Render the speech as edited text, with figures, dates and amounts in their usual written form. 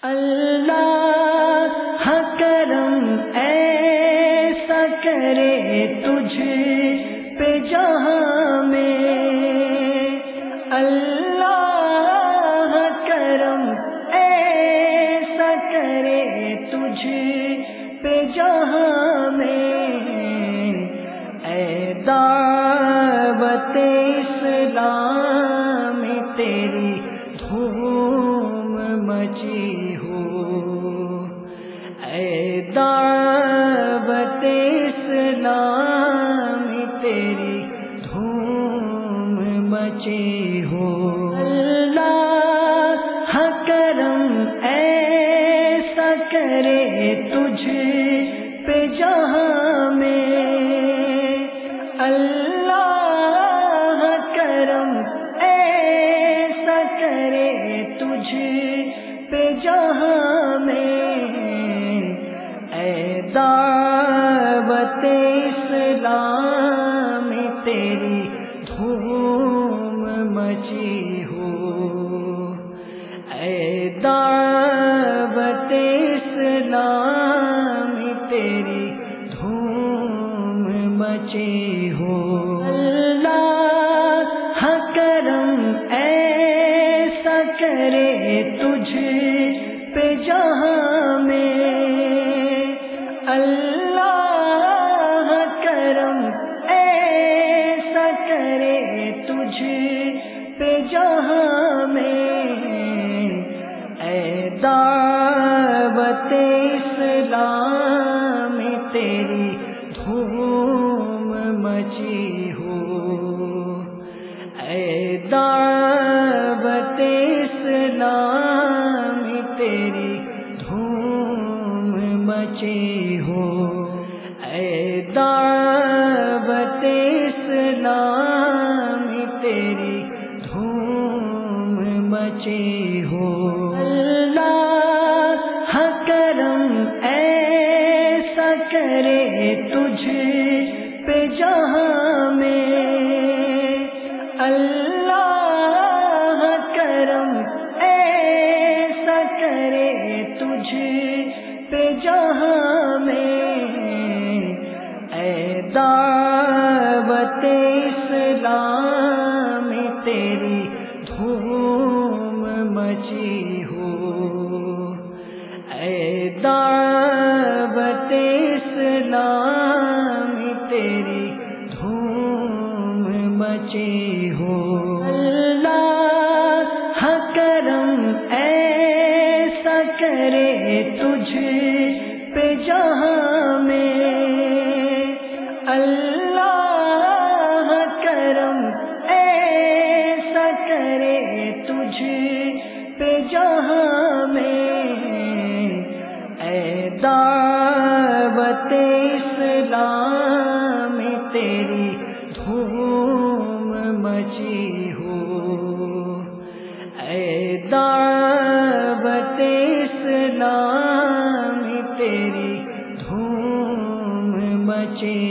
اللہ کرم ایسا کرے تجھ پہ جہاں میں، اللہ کرم ایسا کرے تجھ پہ جہاں میں، اے دعوت اسلام تیری دھوم مچی ہو، اے دعوت اسلام تیری دھوم مچی ہو۔ اللہ کرم ایسا کرے تجھ پہ جہاں میں، اللہ کرم ایسا کرے تجھ پہ جہاں میں، اے دعوت اسلام تیری دھوم مچی ہو، اے دعوت اسلام تیری دھوم مچی ہو۔ اللہ کرم ایسا کرے تجھ پہ جہاں میں، اللہ کرم ایسا کرے تجھ پہ جہاں میں، اے دعوت اسلام تیری دھوم مچی ہو، اے دعوت اسلام تیری دھوم مچی ہو، اے دعوت اسلام تیری دھوم مچی ہو۔ اللہ کرم ایسا کرے تجھ پہ جہاں میں، اللہ کرم ایسا کرے تجھ پہ جہاں میں، اے دعوت اسلام تیری دھوم مچی ہو، اے دعوت اسلام تیری دھوم مچی ہو۔ اللہ کرم ایسا کرے تجھ پہ جہاں میں، اللہ کرم ایسا کرے تجھ پہ جہاں میں، اے دعوت اسلام تیری دھوم مچی ہو، اے دعوت اسلام تیری دھوم مچی